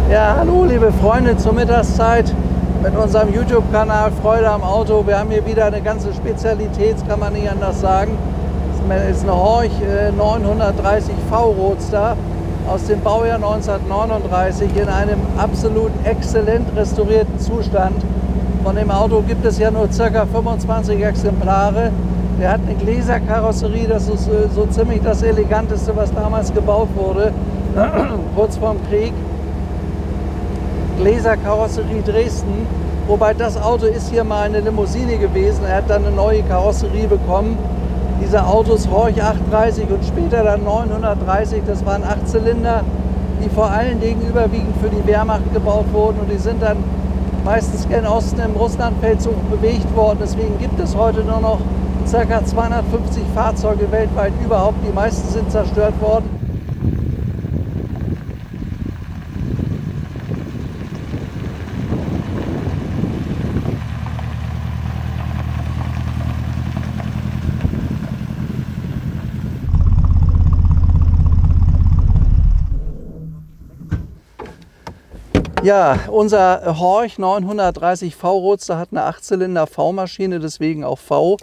Ja, hallo liebe Freunde zur Mittagszeit mit unserem YouTube-Kanal Freude am Auto. Wir haben hier wieder eine ganze Spezialität, kann man nicht anders sagen. Es ist eine Horch 930 V Roadster aus dem Baujahr 1939 in einem absolut exzellent restaurierten Zustand. Von dem Auto gibt es ja nur ca. 25 Exemplare. Der hat eine Gläserkarosserie, das ist so ziemlich das Eleganteste, was damals gebaut wurde, kurz vorm Krieg. Gläserkarosserie Dresden, wobei das Auto ist hier mal eine Limousine gewesen. Er hat dann eine neue Karosserie bekommen. Diese Autos Horch 830 und später dann 930, das waren 8-Zylinder, die vor allen Dingen überwiegend für die Wehrmacht gebaut wurden und die sind dann meistens gen Osten im Russlandfeldzug bewegt worden. Deswegen gibt es heute nur noch ca. 250 Fahrzeuge weltweit überhaupt. Die meisten sind zerstört worden. Ja, unser Horch 930 V Roadster hat eine 8-Zylinder V-Maschine, deswegen auch V.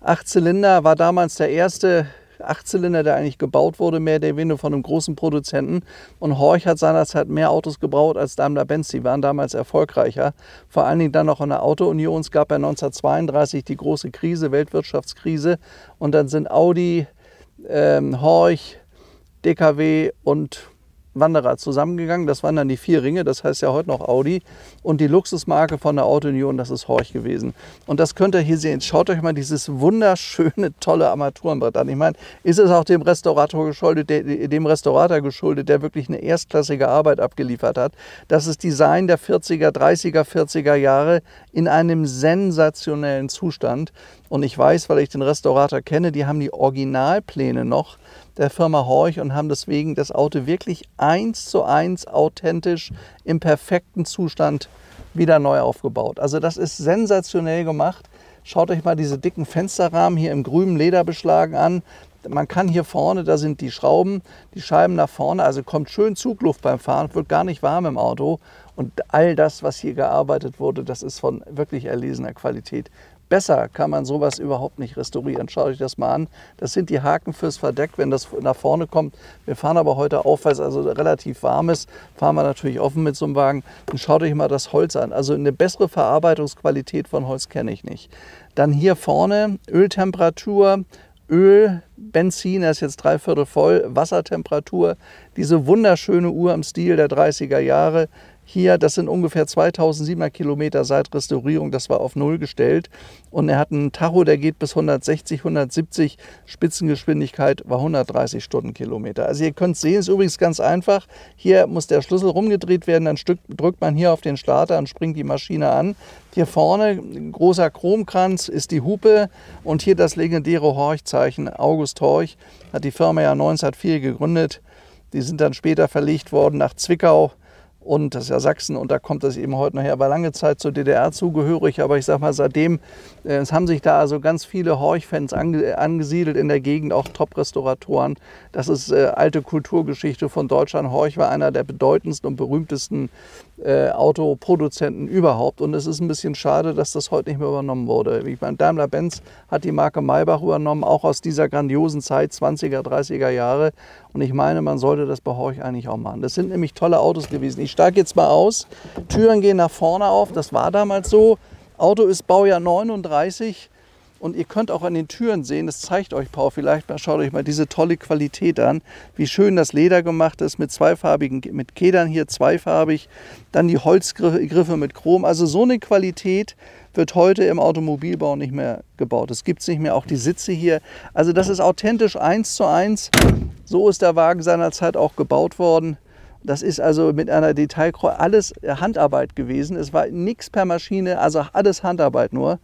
8-Zylinder war damals der erste 8-Zylinder, der eigentlich gebaut wurde, mehr oder weniger von einem großen Produzenten. Und Horch hat seinerzeit mehr Autos gebaut als Daimler-Benz. Die waren damals erfolgreicher. Vor allen Dingen dann noch in der Auto-Union. Es gab ja 1932 die große Krise, Weltwirtschaftskrise. Und dann sind Audi, Horch, DKW und Wanderer zusammengegangen. Das waren dann die 4 Ringe, das heißt ja heute noch Audi. Und die Luxusmarke von der Auto-Union, das ist Horch gewesen. Und das könnt ihr hier sehen. Schaut euch mal dieses wunderschöne, tolle Armaturenbrett an. Ich meine, ist es auch dem Restaurator geschuldet, der wirklich eine erstklassige Arbeit abgeliefert hat. Das ist Design der 40er, 30er, 40er Jahre in einem sensationellen Zustand. Und ich weiß, weil ich den Restaurator kenne, die haben die Originalpläne noch der Firma Horch und haben deswegen das Auto wirklich 1:1 authentisch im perfekten Zustand wieder neu aufgebaut. Also das ist sensationell gemacht. Schaut euch mal diese dicken Fensterrahmen hier im grünen Lederbeschlagen an. Man kann hier vorne, da sind die Schrauben, die Scheiben nach vorne, also kommt schön Zugluft beim Fahren, wird gar nicht warm im Auto. Und all das, was hier gearbeitet wurde, das ist von wirklich erlesener Qualität. Besser kann man sowas überhaupt nicht restaurieren. Schaut euch das mal an. Das sind die Haken fürs Verdeck, wenn das nach vorne kommt. Wir fahren aber heute auf, weil es also relativ warm ist. Fahren wir natürlich offen mit so einem Wagen. Und schaut euch mal das Holz an. Also eine bessere Verarbeitungsqualität von Holz kenne ich nicht. Dann hier vorne Öltemperatur, Öl, Benzin, er ist jetzt 3/4 voll, Wassertemperatur. Diese wunderschöne Uhr im Stil der 30er Jahre. Hier, das sind ungefähr 2700 Kilometer seit Restaurierung, das war auf 0 gestellt. Und er hat einen Tacho, der geht bis 160, 170, Spitzengeschwindigkeit war 130 Stundenkilometer. Also ihr könnt sehen, ist übrigens ganz einfach. Hier muss der Schlüssel rumgedreht werden, dann drückt man hier auf den Starter und springt die Maschine an. Hier vorne, ein großer Chromkranz, ist die Hupe und hier das legendäre Horch-Zeichen. August Horch hat die Firma ja 1904 gegründet. Die sind dann später verlegt worden nach Zwickau. Und das ist ja Sachsen und da kommt das eben heute nachher. War lange Zeit zur DDR zugehörig, aber ich sag mal, seitdem es haben sich da also ganz viele Horch-Fans angesiedelt in der Gegend, auch Top-Restauratoren. Das ist alte Kulturgeschichte von Deutschland. Horch war einer der bedeutendsten und berühmtesten Autoproduzenten überhaupt. Und es ist ein bisschen schade, dass das heute nicht mehr übernommen wurde. Ich meine, Daimler-Benz hat die Marke Maybach übernommen, auch aus dieser grandiosen Zeit, 20er, 30er Jahre. Und ich meine, man sollte das bei Horch eigentlich auch machen. Das sind nämlich tolle Autos gewesen. Ich steige jetzt mal aus. Türen gehen nach vorne auf. Das war damals so. Auto ist Baujahr 39. Und ihr könnt auch an den Türen sehen, das zeigt euch Paul vielleicht mal, schaut euch mal diese tolle Qualität an, wie schön das Leder gemacht ist mit mit Kedern hier zweifarbig, dann die Holzgriffe mit Chrom. Also so eine Qualität wird heute im Automobilbau nicht mehr gebaut. Es gibt es nicht mehr, auch die Sitze hier. Also das ist authentisch 1:1. So ist der Wagen seinerzeit auch gebaut worden. Das ist also mit einer Detailkreuz alles Handarbeit gewesen. Es war nichts per Maschine, also alles Handarbeit nur.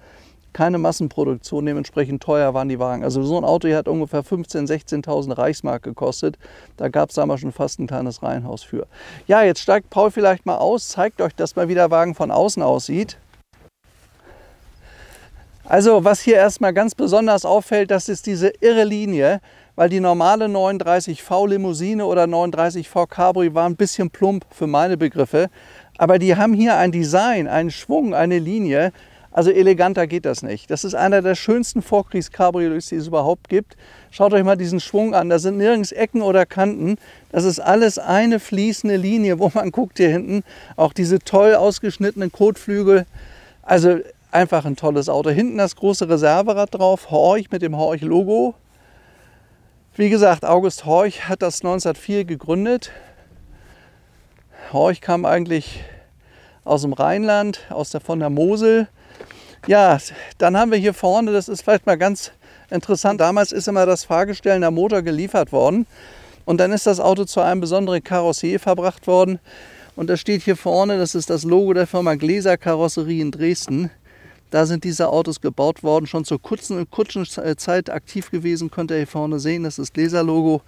Keine Massenproduktion, dementsprechend teuer waren die Wagen. Also so ein Auto hier hat ungefähr 15.000, 16.000 Reichsmark gekostet. Da gab es damals schon fast ein kleines Reihenhaus für. Ja, jetzt steigt Paul vielleicht mal aus, zeigt euch, dass mal wie der Wagen von außen aussieht. Also was hier erstmal ganz besonders auffällt, das ist diese irre Linie, weil die normale 39V Limousine oder 39V Cabrio war ein bisschen plump für meine Begriffe. Aber die haben hier ein Design, einen Schwung, eine Linie. Also eleganter geht das nicht. Das ist einer der schönsten Vorkriegs-Cabriolets, die es überhaupt gibt. Schaut euch mal diesen Schwung an. Da sind nirgends Ecken oder Kanten. Das ist alles eine fließende Linie, wo man guckt hier hinten. Auch diese toll ausgeschnittenen Kotflügel. Also einfach ein tolles Auto. Hinten das große Reserverad drauf, Horch mit dem Horch-Logo. Wie gesagt, August Horch hat das 1904 gegründet. Horch kam eigentlich aus dem Rheinland, von der Mosel. Ja, dann haben wir hier vorne, das ist vielleicht mal ganz interessant, damals ist immer das Fahrgestell der Motor geliefert worden und dann ist das Auto zu einem besonderen Karossier verbracht worden und das steht hier vorne, das ist das Logo der Firma Gläser Karosserie in Dresden. Da sind diese Autos gebaut worden, schon zur Kutschenzeit aktiv gewesen, könnt ihr hier vorne sehen, das ist das Gläser-Logo.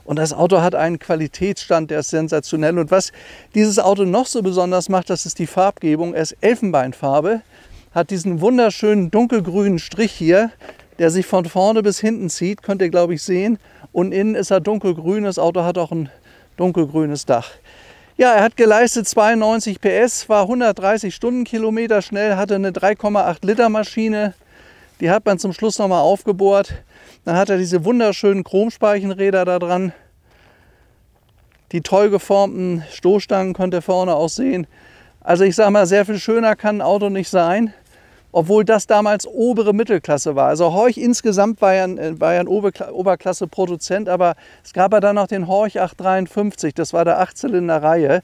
Und das Auto hat einen Qualitätsstand, der ist sensationell. Und was dieses Auto noch so besonders macht, das ist die Farbgebung. Er ist Elfenbeinfarbe, hat diesen wunderschönen dunkelgrünen Strich hier, der sich von vorne bis hinten zieht, könnt ihr glaube ich sehen. Und innen ist er dunkelgrün, das Auto hat auch ein dunkelgrünes Dach. Ja, er hat geleistet 92 PS, war 130 Stundenkilometer schnell, hatte eine 3,8 Liter Maschine. Die hat man zum Schluss nochmal aufgebohrt. Dann hat er diese wunderschönen Chromspeichenräder da dran. Die toll geformten Stoßstangen könnt ihr vorne auch sehen. Also ich sage mal, sehr viel schöner kann ein Auto nicht sein. Obwohl das damals obere Mittelklasse war. Also Horch insgesamt war ja ein Oberklasse-Produzent, aber es gab ja dann noch den Horch 853, das war der 8-Zylinder-Reihe.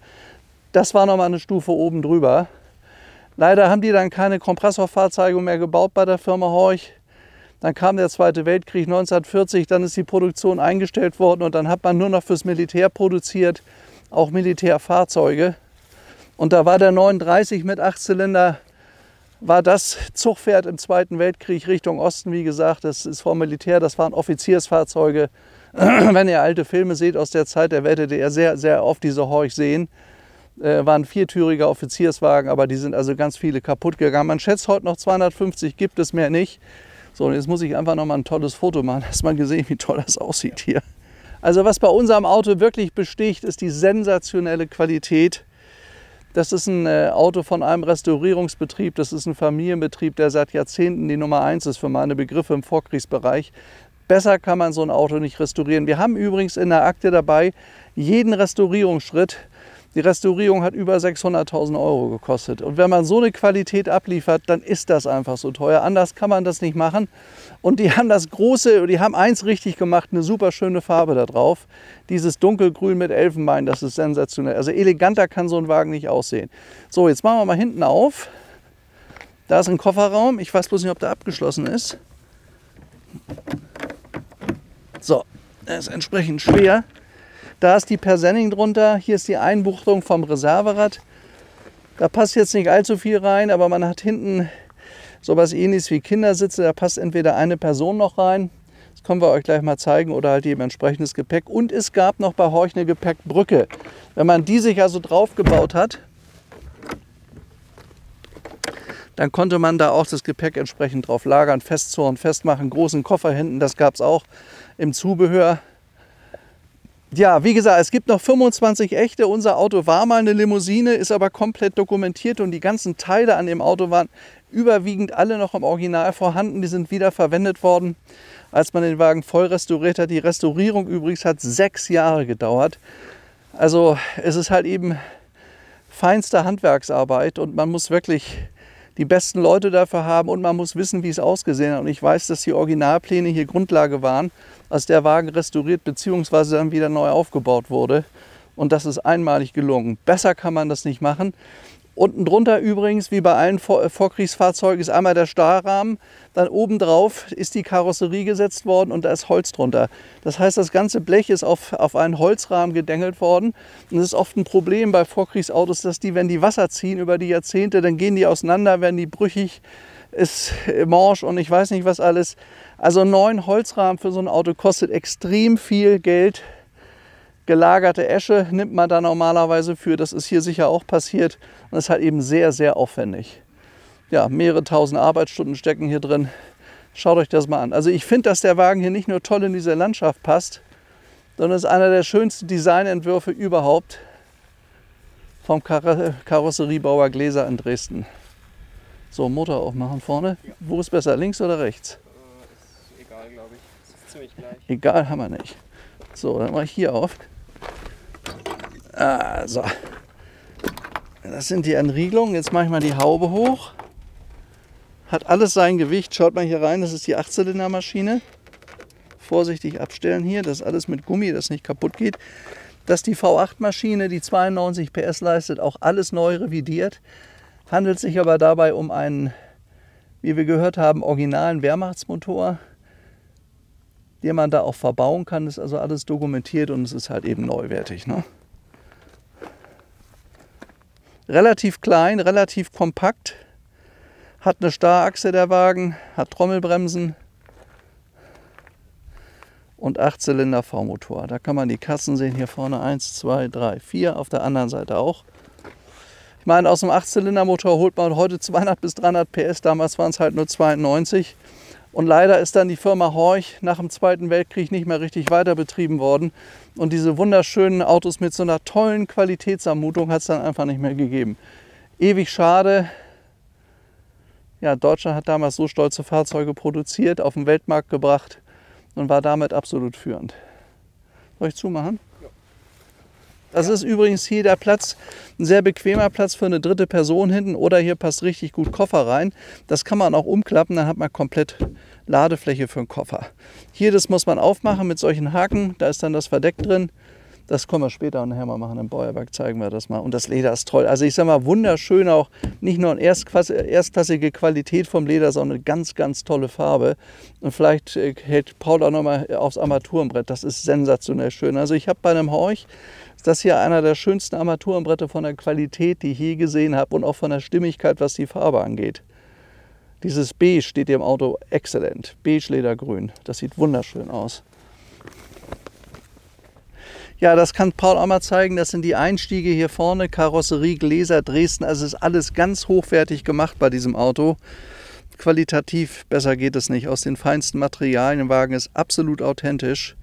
Das war nochmal eine Stufe oben drüber. Leider haben die dann keine Kompressorfahrzeuge mehr gebaut bei der Firma Horch. Dann kam der Zweite Weltkrieg 1940, dann ist die Produktion eingestellt worden und dann hat man nur noch fürs Militär produziert, auch Militärfahrzeuge. Und da war der 39 mit 8-Zylinder, war das Zugpferd im Zweiten Weltkrieg Richtung Osten, wie gesagt, das ist vom Militär, das waren Offiziersfahrzeuge. Wenn ihr alte Filme seht aus der Zeit, da werdet ihr sehr, sehr oft diese Horch sehen. Waren viertüriger Offizierswagen, aber die sind also ganz viele kaputt gegangen. Man schätzt heute noch 250, gibt es mehr nicht. So, und jetzt muss ich einfach noch mal ein tolles Foto machen, dass man gesehen, wie toll das aussieht hier. Also was bei unserem Auto wirklich besticht, ist die sensationelle Qualität. Das ist ein Auto von einem Restaurierungsbetrieb, das ist ein Familienbetrieb, der seit Jahrzehnten die Nummer 1 ist für meine Begriffe im Vorkriegsbereich. Besser kann man so ein Auto nicht restaurieren. Wir haben übrigens in der Akte dabei jeden Restaurierungsschritt. Die Restaurierung hat über 600.000 € gekostet. Und wenn man so eine Qualität abliefert, dann ist das einfach so teuer. Anders kann man das nicht machen. Und die haben die haben eins richtig gemacht, eine super schöne Farbe da drauf. Dieses dunkelgrün mit Elfenbein, das ist sensationell. Also eleganter kann so ein Wagen nicht aussehen. So, jetzt machen wir mal hinten auf. Da ist ein Kofferraum. Ich weiß bloß nicht, ob der abgeschlossen ist. So, der ist entsprechend schwer. Da ist die Persenning drunter, hier ist die Einbuchtung vom Reserverad. Da passt jetzt nicht allzu viel rein, aber man hat hinten sowas Ähnliches wie Kindersitze. Da passt entweder eine Person noch rein, das können wir euch gleich mal zeigen, oder halt eben entsprechendes Gepäck. Und es gab noch bei Horch eine Gepäckbrücke. Wenn man die sich also drauf gebaut hat, dann konnte man da auch das Gepäck entsprechend drauf lagern, festzurren, festmachen, großen Koffer hinten, das gab es auch im Zubehör. Ja, wie gesagt, es gibt noch 25 echte. Unser Auto war mal eine Limousine, ist aber komplett dokumentiert und die ganzen Teile an dem Auto waren überwiegend alle noch im Original vorhanden. Die sind wieder verwendet worden, als man den Wagen voll restauriert hat. Die Restaurierung übrigens hat 6 Jahre gedauert. Also es ist halt eben feinste Handwerksarbeit und man muss wirklich die besten Leute dafür haben und man muss wissen, wie es ausgesehen hat. Und ich weiß, dass die Originalpläne hier Grundlage waren, als der Wagen restauriert bzw. dann wieder neu aufgebaut wurde. Und das ist einmalig gelungen. Besser kann man das nicht machen. Unten drunter übrigens, wie bei allen Vorkriegsfahrzeugen, ist einmal der Stahlrahmen. Dann obendrauf ist die Karosserie gesetzt worden und da ist Holz drunter. Das heißt, das ganze Blech ist auf einen Holzrahmen gedengelt worden. Und das ist oft ein Problem bei Vorkriegsautos, dass die, wenn die Wasser ziehen über die Jahrzehnte, dann gehen die auseinander, werden die brüchig, ist morsch und ich weiß nicht was alles. Also ein neuen Holzrahmen für so ein Auto kostet extrem viel Geld. Gelagerte Esche nimmt man da normalerweise für, das ist hier sicher auch passiert und ist halt eben sehr, sehr aufwendig. Ja, mehrere tausend Arbeitsstunden stecken hier drin. Schaut euch das mal an. Also ich finde, dass der Wagen hier nicht nur toll in diese Landschaft passt, sondern es ist einer der schönsten Designentwürfe überhaupt vom Karosseriebauer Gläser in Dresden. So, Motor aufmachen vorne. Ja. Wo ist besser, links oder rechts? Ist egal, glaube ich. Ist ziemlich gleich. Egal, haben wir nicht. So, dann mache ich hier auf. So. Das sind die Entriegelungen. Jetzt mache ich mal die Haube hoch. Hat alles sein Gewicht. Schaut mal hier rein, das ist die 8-Zylinder-Maschine. Vorsichtig abstellen hier, das ist alles mit Gummi, das nicht kaputt geht. Das ist die V8-Maschine, die 92 PS leistet, auch alles neu revidiert. Handelt sich aber dabei um einen, wie wir gehört haben, originalen Wehrmachtsmotor, den man da auch verbauen kann. Das ist also alles dokumentiert und es ist halt eben neuwertig, ne? Relativ klein, relativ kompakt, hat eine Starrachse der Wagen, hat Trommelbremsen und 8-Zylinder V-Motor. Da kann man die Kassen sehen, hier vorne 1, 2, 3, 4, auf der anderen Seite auch. Ich meine, aus dem 8-Zylinder-Motor holt man heute 200 bis 300 PS, damals waren es halt nur 92. Und leider ist dann die Firma Horch nach dem Zweiten Weltkrieg nicht mehr richtig weiter betrieben worden. Und diese wunderschönen Autos mit so einer tollen Qualitätsanmutung hat es dann einfach nicht mehr gegeben. Ewig schade. Ja, Deutschland hat damals so stolze Fahrzeuge produziert, auf den Weltmarkt gebracht und war damit absolut führend. Soll ich zumachen? Ja. Das ist übrigens hier der Platz, ein sehr bequemer Platz für eine dritte Person hinten, oder hier passt richtig gut Koffer rein. Das kann man auch umklappen, dann hat man komplett Ladefläche für einen Koffer. Hier, das muss man aufmachen mit solchen Haken, da ist dann das Verdeck drin. Das können wir später nachher mal machen, im Bauwerk zeigen wir das mal. Und das Leder ist toll. Also ich sage mal, wunderschön auch, nicht nur eine erstklassige Qualität vom Leder, sondern eine ganz, ganz tolle Farbe. Und vielleicht hält Paul auch nochmal aufs Armaturenbrett. Das ist sensationell schön. Also ich habe bei einem Horch, das hier einer der schönsten Armaturenbretter von der Qualität, die ich je gesehen habe und auch von der Stimmigkeit, was die Farbe angeht. Dieses Beige steht im Auto exzellent. Beige Ledergrün. Das sieht wunderschön aus. Ja, das kann Paul auch mal zeigen. Das sind die Einstiege hier vorne, Karosserie, Gläser, Dresden. Also ist alles ganz hochwertig gemacht bei diesem Auto. Qualitativ besser geht es nicht. Aus den feinsten Materialien. Der Wagen ist absolut authentisch.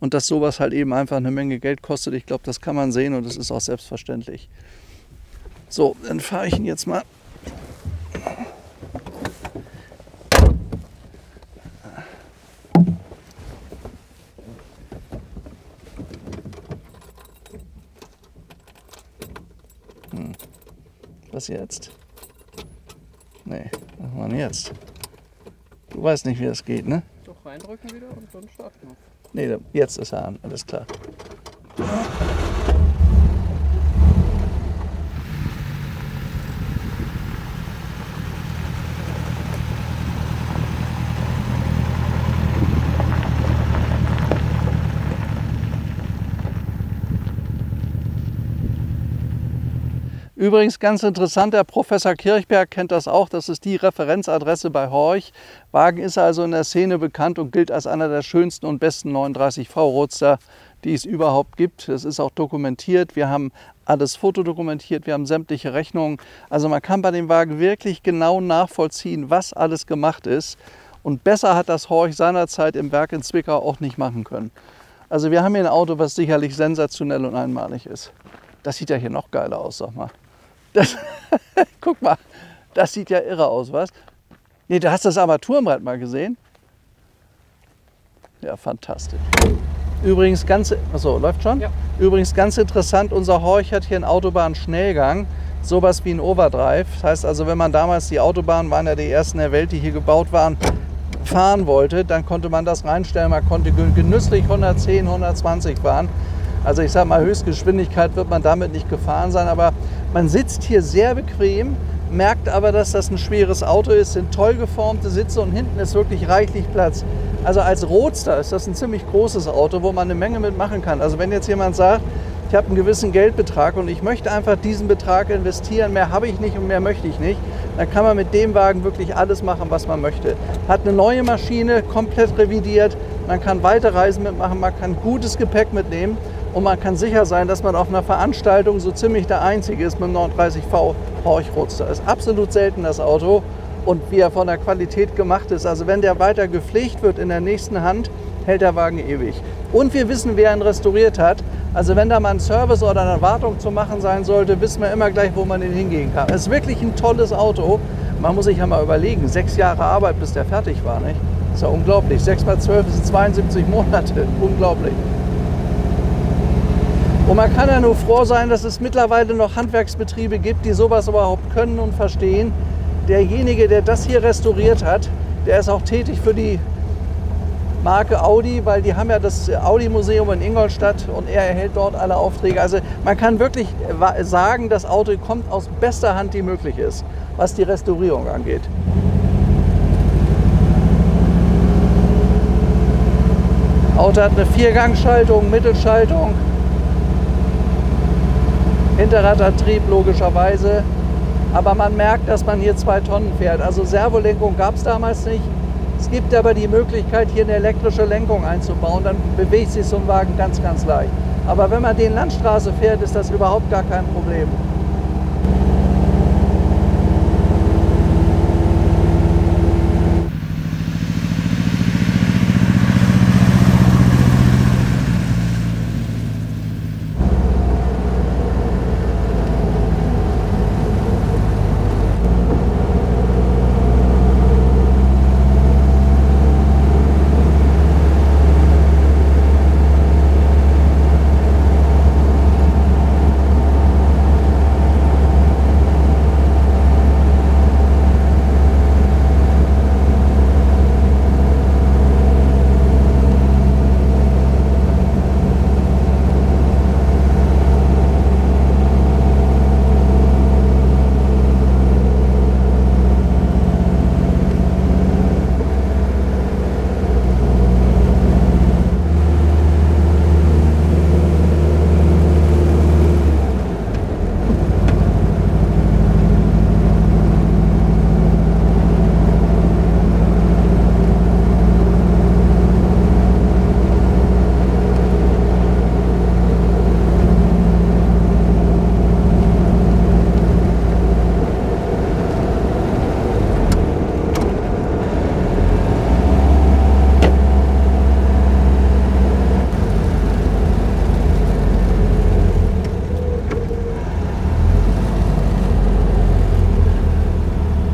Und dass sowas halt eben einfach eine Menge Geld kostet, ich glaube, das kann man sehen und das ist auch selbstverständlich. So, dann fahre ich ihn jetzt mal. Was jetzt? Nee, was machen wir denn jetzt? Du weißt nicht, wie das geht, ne? Doch reindrücken wieder und dann starten wir. Nee, jetzt ist er an, alles klar. Übrigens ganz interessant, der Professor Kirchberg kennt das auch, das ist die Referenzadresse bei Horch. Wagen ist also in der Szene bekannt und gilt als einer der schönsten und besten 39 V-Roadster, die es überhaupt gibt. Das ist auch dokumentiert, wir haben alles fotodokumentiert, wir haben sämtliche Rechnungen. Also man kann bei dem Wagen wirklich genau nachvollziehen, was alles gemacht ist. Und besser hat das Horch seinerzeit im Werk in Zwickau auch nicht machen können. Also wir haben hier ein Auto, was sicherlich sensationell und einmalig ist. Das sieht ja hier noch geiler aus, sag mal. Guck mal, das sieht ja irre aus, was? Nee, du hast das Armaturenbrett mal gesehen? Ja, fantastisch. Übrigens ganz, achso, läuft schon? Ja. Übrigens ganz interessant, unser Horch hat hier einen Autobahnschnellgang, sowas wie ein Overdrive. Das heißt also, wenn man damals, die Autobahnen waren ja die ersten der Welt, die hier gebaut waren, fahren wollte, dann konnte man das reinstellen, man konnte genüsslich 110, 120 fahren. Also ich sage mal, Höchstgeschwindigkeit wird man damit nicht gefahren sein, aber man sitzt hier sehr bequem, merkt aber, dass das ein schweres Auto ist, sind toll geformte Sitze und hinten ist wirklich reichlich Platz. Also als Roadster ist das ein ziemlich großes Auto, wo man eine Menge mitmachen kann. Also wenn jetzt jemand sagt, ich habe einen gewissen Geldbetrag und ich möchte einfach diesen Betrag investieren, mehr habe ich nicht und mehr möchte ich nicht, dann kann man mit dem Wagen wirklich alles machen, was man möchte. Hat eine neue Maschine, komplett revidiert, man kann weite Reisen mitmachen, man kann gutes Gepäck mitnehmen Und man kann sicher sein, dass man auf einer Veranstaltung so ziemlich der Einzige ist mit dem 39V Horch Roadster. Ist absolut selten das Auto und wie er von der Qualität gemacht ist. Also wenn der weiter gepflegt wird in der nächsten Hand, hält der Wagen ewig. Und wir wissen, wer ihn restauriert hat. Also wenn da mal ein Service oder eine Wartung zu machen sein sollte, wissen wir immer gleich, wo man den hingehen kann. Es ist wirklich ein tolles Auto. Man muss sich ja mal überlegen, 6 Jahre Arbeit, bis der fertig war, nicht? Das ist ja unglaublich. 6 mal 12 ist 72 Monate. Unglaublich. Und man kann ja nur froh sein, dass es mittlerweile noch Handwerksbetriebe gibt, die sowas überhaupt können und verstehen. Derjenige, der das hier restauriert hat, der ist auch tätig für die Marke Audi, weil die haben ja das Audi-Museum in Ingolstadt und er erhält dort alle Aufträge. Also man kann wirklich sagen, das Auto kommt aus bester Hand, die möglich ist, was die Restaurierung angeht. Auto hat eine 4-Gang-Schaltung, Mittelschaltung, Hinterradantrieb logischerweise, aber man merkt, dass man hier 2 Tonnen fährt. Also Servolenkung gab es damals nicht. Es gibt aber die Möglichkeit, hier eine elektrische Lenkung einzubauen, dann bewegt sich so ein Wagen ganz, ganz leicht. Aber wenn man den Landstraße fährt, ist das überhaupt gar kein Problem.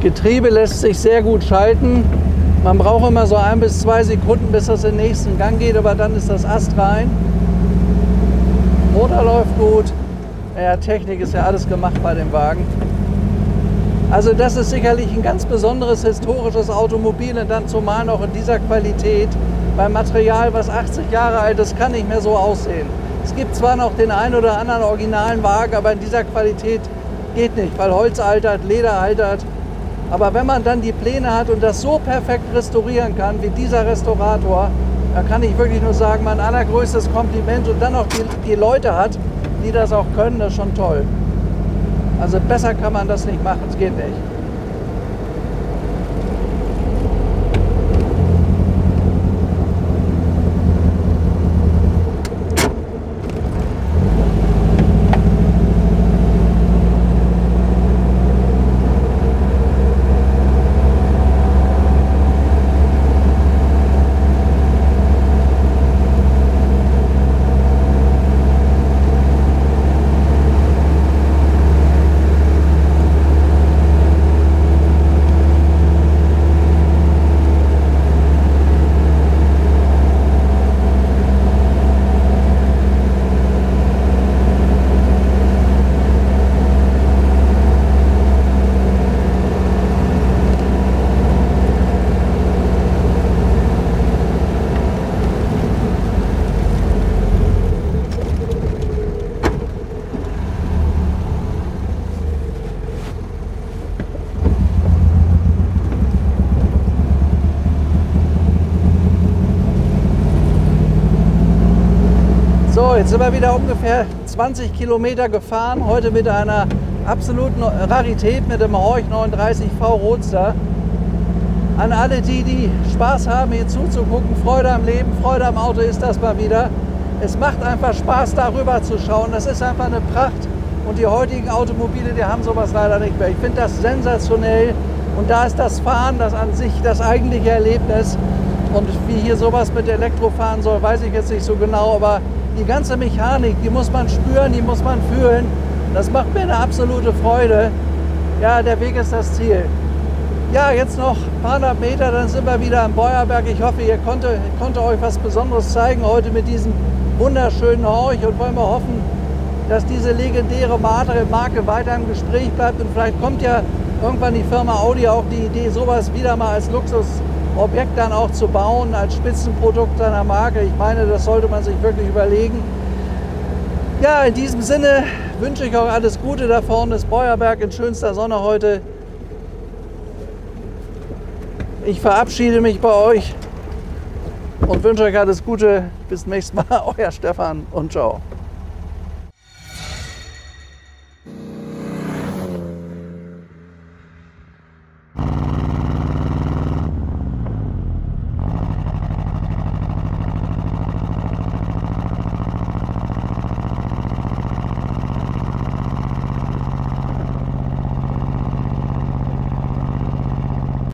Getriebe lässt sich sehr gut schalten. Man braucht immer so 1 bis 2 Sekunden, bis das in den nächsten Gang geht, aber dann ist das astrein. Motor läuft gut. Ja, Technik ist ja alles gemacht bei dem Wagen. Also das ist sicherlich ein ganz besonderes historisches Automobil und dann zumal noch in dieser Qualität. Beim Material, was 80 Jahre alt ist, kann nicht mehr so aussehen. Es gibt zwar noch den einen oder anderen originalen Wagen, aber in dieser Qualität geht nicht, weil Holz altert, Leder altert. Aber wenn man dann die Pläne hat und das so perfekt restaurieren kann wie dieser Restaurator, dann kann ich wirklich nur sagen, mein allergrößtes Kompliment und dann noch die Leute hat, die das auch können, das ist schon toll. Also besser kann man das nicht machen, es geht nicht. Jetzt sind wir wieder ungefähr 20 Kilometer gefahren, heute mit einer absoluten Rarität mit dem Horch 39V Roadster. An alle die, die Spaß haben hier zuzugucken, Freude am Leben, Freude am Auto ist das mal wieder. Es macht einfach Spaß, darüber zu schauen. Das ist einfach eine Pracht. Und die heutigen Automobile, die haben sowas leider nicht mehr. Ich finde das sensationell. Und da ist das Fahren, das an sich das eigentliche Erlebnis. Und wie hier sowas mit Elektro fahren soll, weiß ich jetzt nicht so genau. Aber die ganze Mechanik, die muss man spüren, die muss man fühlen. Das macht mir eine absolute Freude. Ja, der Weg ist das Ziel. Ja, jetzt noch ein paar hundert Meter, dann sind wir wieder am Beuerberg. Ich hoffe, ihr konnte euch was Besonderes zeigen heute mit diesem wunderschönen Horch und wollen wir hoffen, dass diese legendäre Marke weiter im Gespräch bleibt und vielleicht kommt ja irgendwann die Firma Audi auch die Idee, sowas wieder mal als Luxusobjekt dann auch zu bauen, als Spitzenprodukt seiner Marke. Ich meine, das sollte man sich wirklich überlegen. Ja, in diesem Sinne wünsche ich euch alles Gute. Da vorne ist Beuerberg in schönster Sonne heute. Ich verabschiede mich bei euch und wünsche euch alles Gute. Bis zum nächsten Mal. Euer Stefan und ciao.